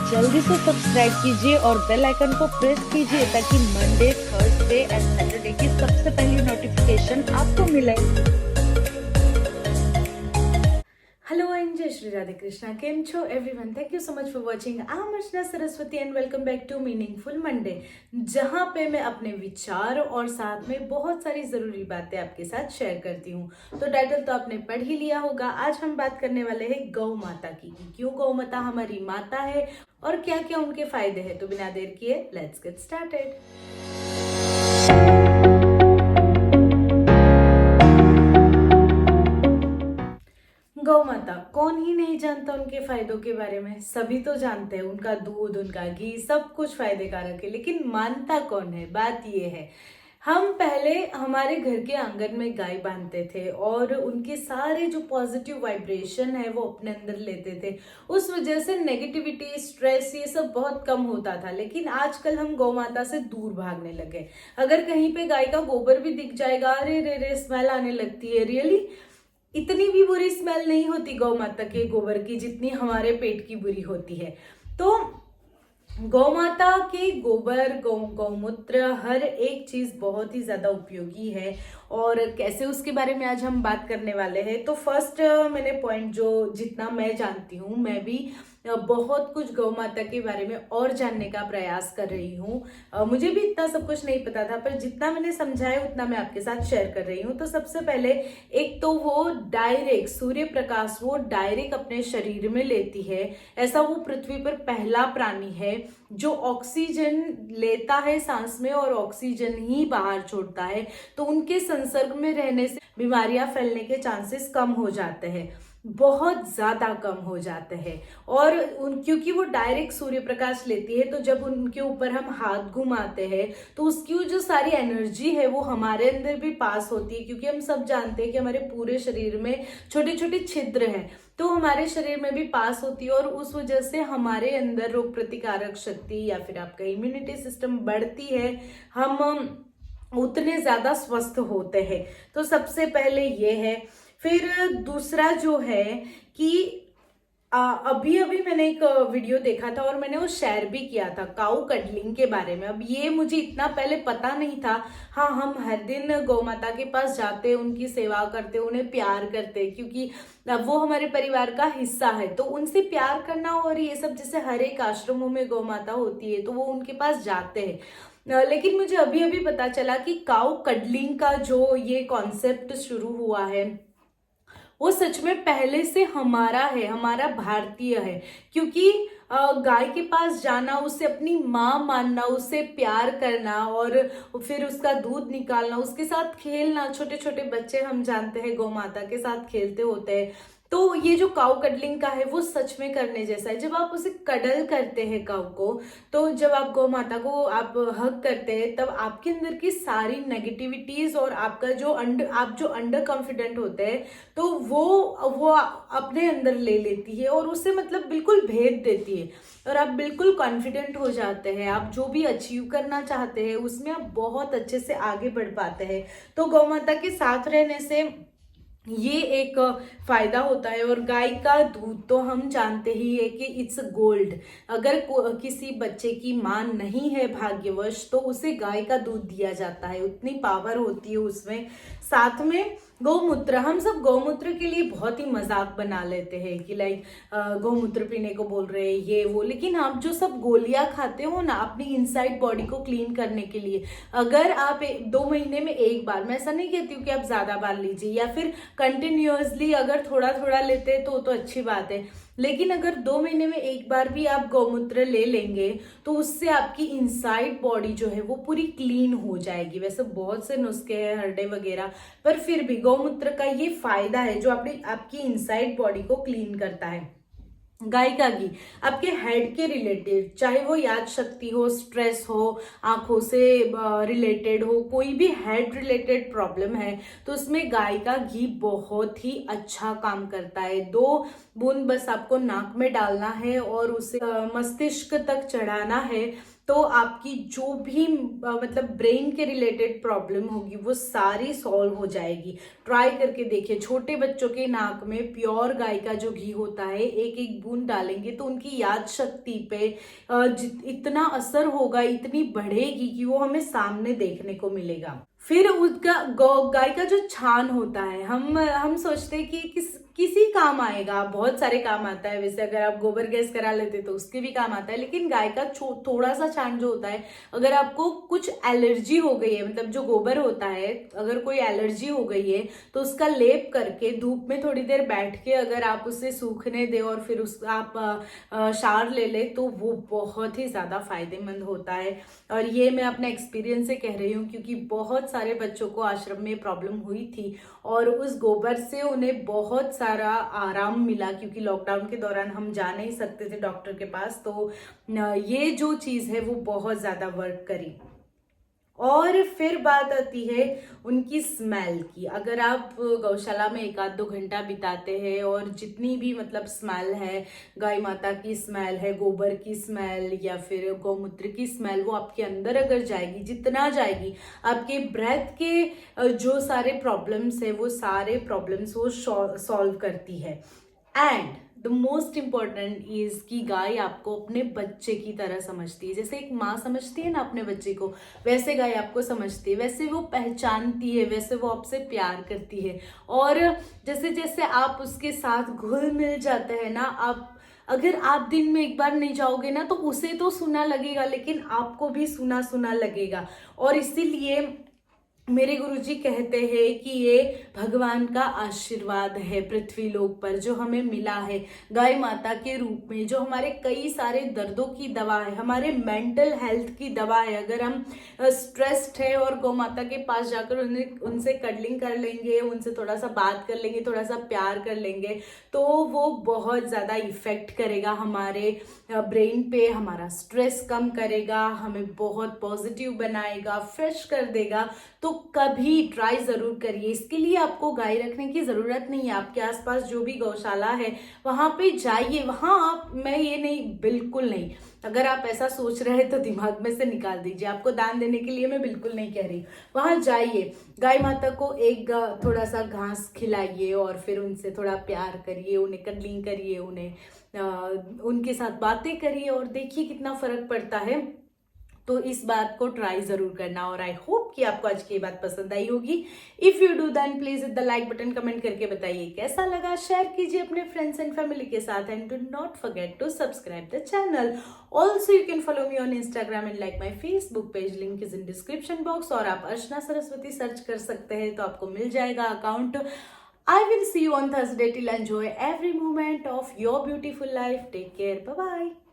जल्दी से सब्सक्राइब कीजिए और बेल आइकन को प्रेस कीजिए ताकि मंडे, थर्सडे एंड सैटरडे की सबसे पहली नोटिफिकेशन आपको मिले। हेलो एंड जय श्री राधे कृष्णा। केम छो everyone? Thank you so much for watching. I am Archana Saraswati and welcome back to meaningful Monday, जहां पे मैं अपने विचार और साथ में बहुत सारी जरूरी बातें आपके साथ शेयर करती हूँ। तो टाइटल तो आपने पढ़ ही लिया होगा। आज हम बात करने वाले हैं गौ माता की, क्यों गौ माता हमारी माता है और क्या क्या उनके फायदे हैं। तो बिना देर किए लेट्स गेट स्टार्टेड। गौ माता कौन ही नहीं जानता उनके फायदों के बारे में। सभी तो जानते हैं, उनका दूध, उनका घी सब कुछ फायदे कारक है। लेकिन मानता कौन है? बात ये है, हम पहले हमारे घर के आंगन में गाय बांधते थे और उनके सारे जो पॉजिटिव वाइब्रेशन है वो अपने अंदर लेते थे। उस वजह से नेगेटिविटी, स्ट्रेस ये सब बहुत कम होता था। लेकिन आजकल हम गौ माता से दूर भागने लगे। अगर कहीं पे गाय का गोबर भी दिख जाएगा, अरे रे रे स्मेल आने लगती है। रियली इतनी भी बुरी स्मेल नहीं होती गौ माता के गोबर की जितनी हमारे पेट की बुरी होती है। तो गौ माता के गोबर, गौमूत्र, हर एक चीज बहुत ही ज्यादा उपयोगी है। और कैसे, उसके बारे में आज हम बात करने वाले हैं। तो फर्स्ट मैंने पॉइंट, जो जितना मैं जानती हूँ, मैं भी बहुत कुछ गौ माता के बारे में और जानने का प्रयास कर रही हूँ। मुझे भी इतना सब कुछ नहीं पता था, पर जितना मैंने समझा है उतना मैं आपके साथ शेयर कर रही हूँ। तो सबसे पहले, एक तो वो डायरेक्ट सूर्य प्रकाश वो डायरेक्ट अपने शरीर में लेती है। ऐसा वो पृथ्वी पर पहला प्राणी है जो ऑक्सीजन लेता है सांस में और ऑक्सीजन ही बाहर छोड़ता है। तो उनके संसर्ग में रहने से बीमारियां फैलने के चांसेस कम हो जाते हैं, बहुत ज्यादा कम हो जाते हैं। और क्योंकि वो डायरेक्ट सूर्य प्रकाश लेती है, तो जब उनके ऊपर हम हाथ घुमाते हैं तो उसकी जो सारी एनर्जी है वो हमारे अंदर भी पास होती है। क्योंकि हम सब जानते हैं कि हमारे पूरे शरीर में छोटे छोटे छिद्र हैं, तो हमारे शरीर में भी पास होती है। और उस वजह से हमारे अंदर रोग प्रतिकारक शक्ति या फिर आपका इम्यूनिटी सिस्टम बढ़ती है, हम उतने ज्यादा स्वस्थ होते हैं। तो सबसे पहले ये है। फिर दूसरा जो है कि अभी अभी मैंने एक वीडियो देखा था और मैंने वो शेयर भी किया था काऊ कडलिंग के बारे में। अब ये मुझे इतना पहले पता नहीं था। हाँ, हम हर दिन गौ माता के पास जाते, उनकी सेवा करते, उन्हें प्यार करते, क्योंकि वो हमारे परिवार का हिस्सा है। तो उनसे प्यार करना और ये सब, जैसे हर एक आश्रमों में गौ माता होती है तो वो उनके पास जाते हैं। लेकिन मुझे अभी अभी पता चला कि काऊ कडलिंग का जो ये कॉन्सेप्ट शुरू हुआ है वो सच में पहले से हमारा है, हमारा भारतीय है। क्योंकि गाय के पास जाना, उसे अपनी माँ मानना, उससे प्यार करना और फिर उसका दूध निकालना, उसके साथ खेलना। छोटे छोटे बच्चे हम जानते हैं गौ माता के साथ खेलते होते हैं। तो ये जो काऊ कडलिंग का है वो सच में करने जैसा है। जब आप उसे कडल करते हैं काऊ को, तो जब आप गौ माता को आप हग करते हैं, तब आपके अंदर की सारी नेगेटिविटीज और आपका जो आप जो अंडर कॉन्फिडेंट होते हैं, तो वो अपने अंदर ले लेती है और उसे मतलब बिल्कुल भेद देती है। और आप बिल्कुल कॉन्फिडेंट हो जाते हैं। आप जो भी अचीव करना चाहते हैं उसमें आप बहुत अच्छे से आगे बढ़ पाते हैं। तो गौ माता के साथ रहने से ये एक फायदा होता है। और गाय का दूध तो हम जानते ही है कि इट्स गोल्ड। अगर किसी बच्चे की मां नहीं है भाग्यवश, तो उसे गाय का दूध दिया जाता है, उतनी पावर होती है उसमें। साथ में गौमूत्र, हम सब गौमूत्र के लिए बहुत ही मजाक बना लेते हैं कि लाइक गौमूत्र पीने को बोल रहे हैं ये वो। लेकिन आप जो सब गोलियां खाते हो ना अपनी इनसाइड बॉडी को क्लीन करने के लिए, अगर आप 2 महीने में एक बार, मैं ऐसा नहीं कहती हूँ कि आप ज्यादा बार लीजिए, या फिर कंटिन्यूअसली अगर थोड़ा थोड़ा लेते हैं तो अच्छी बात है। लेकिन अगर 2 महीने में एक बार भी आप गौमूत्र ले लेंगे तो उससे आपकी इनसाइड बॉडी जो है वो पूरी क्लीन हो जाएगी। वैसे बहुत से नुस्खे हैं, हरडे वगैरह, पर फिर भी गौमूत्र का ये फायदा है जो आपकी इनसाइड बॉडी को क्लीन करता है। गाय का घी आपके हेड के रिलेटेड, चाहे वो याद शक्ति हो, स्ट्रेस हो, आंखों से रिलेटेड हो, कोई भी हेड रिलेटेड प्रॉब्लम है, तो उसमें गाय का घी बहुत ही अच्छा काम करता है। बूंद बस आपको नाक में डालना है और उसे मस्तिष्क तक चढ़ाना है, तो आपकी जो भी मतलब ब्रेन के रिलेटेड प्रॉब्लम होगी वो सारी सॉल्व हो जाएगी। ट्राई करके देखिए। छोटे बच्चों के नाक में प्योर गाय का जो घी होता है, एक एक बूंद डालेंगे तो उनकी याद शक्ति पे इतना असर होगा, इतनी बढ़ेगी कि वो हमें सामने देखने को मिलेगा। फिर उसका गाय का जो छान होता है, हम सोचते हैं कि किसी काम आएगा, बहुत सारे काम आता है। वैसे अगर आप गोबर गैस करा लेते तो उसके भी काम आता है, लेकिन गाय का थोड़ा सा छान जो होता है, अगर आपको कुछ एलर्जी हो गई है, मतलब जो गोबर होता है, अगर कोई एलर्जी हो गई है तो उसका लेप करके धूप में थोड़ी देर बैठ के अगर आप उसे सूखने दे और फिर उस आप शावर ले ले तो वो बहुत ही ज्यादा फायदेमंद होता है। और ये मैं अपने एक्सपीरियंस से कह रही हूँ, क्योंकि बहुत सारे बच्चों को आश्रम में प्रॉब्लम हुई थी और उस गोबर से उन्हें बहुत सारा आराम मिला, क्योंकि लॉकडाउन के दौरान हम जा नहीं सकते थे डॉक्टर के पास। तो ये जो चीज़ है वो बहुत ज़्यादा वर्क करी। और फिर बात आती है उनकी स्मेल की। अगर आप गौशाला में 1-2 घंटा बिताते हैं और जितनी भी मतलब स्मेल है, गाय माता की स्मेल है, गोबर की स्मेल या फिर गौमूत्र की स्मेल, वो आपके अंदर अगर जाएगी, जितना जाएगी, आपके ब्रेथ के जो सारे प्रॉब्लम्स है वो सारे प्रॉब्लम्स वो सॉल्व करती है। And the most important is कि गाय आपको अपने बच्चे की तरह समझती है। जैसे एक माँ समझती है ना अपने बच्चे को, वैसे गाय आपको समझती है, वैसे वो पहचानती है, वैसे वो आपसे प्यार करती है। और जैसे जैसे आप उसके साथ घुल मिल जाते हैं ना, आप अगर आप दिन में एक बार नहीं जाओगे ना तो उसे तो सुना लगेगा, लेकिन आपको भी सुना सुना लगेगा। और इसीलिए मेरे गुरुजी कहते हैं कि ये भगवान का आशीर्वाद है पृथ्वी लोक पर, जो हमें मिला है गाय माता के रूप में, जो हमारे कई सारे दर्दों की दवा है, हमारे मेंटल हेल्थ की दवा है। अगर हम स्ट्रेस्ड है और गौ माता के पास जाकर उनसे कडलिंग कर लेंगे, उनसे थोड़ा सा बात कर लेंगे, थोड़ा सा प्यार कर लेंगे, तो वो बहुत ज़्यादा इफेक्ट करेगा हमारे ब्रेन पे, हमारा स्ट्रेस कम करेगा, हमें बहुत पॉजिटिव बनाएगा, फ्रेश कर देगा। तो कभी ट्राई जरूर करिए। इसके लिए आपको गाय रखने की जरूरत नहीं है। आपके आसपास जो भी गौशाला है वहां पे जाइए। वहां आप, मैं ये नहीं, बिल्कुल नहीं, अगर आप ऐसा सोच रहे हैं तो दिमाग में से निकाल दीजिए। आपको दान देने के लिए मैं बिल्कुल नहीं कह रही। वहां जाइए, गाय माता को एक थोड़ा सा घास खिलाइए और फिर उनसे थोड़ा प्यार करिए, उन्हें कडलिंग करिए, उनके साथ बातें करिए और देखिए कितना फर्क पड़ता है। तो इस बात को ट्राई जरूर करना। और आई होप कि आपको आज की ये बात पसंद आई होगी। If you do then please hit the like button, comment करके बताइए कैसा लगा, शेयर कीजिए अपने फ्रेंड्स एंड फैमिली के साथ, and do not forget to subscribe the channel. Also you can follow me on Instagram and like my Facebook page, link is in description box. और आप अर्चना सरस्वती सर्च कर सकते हैं तो आपको मिल जाएगा account. I will see you on Thursday. Till enjoy every moment of your beautiful life. Take care. Bye bye.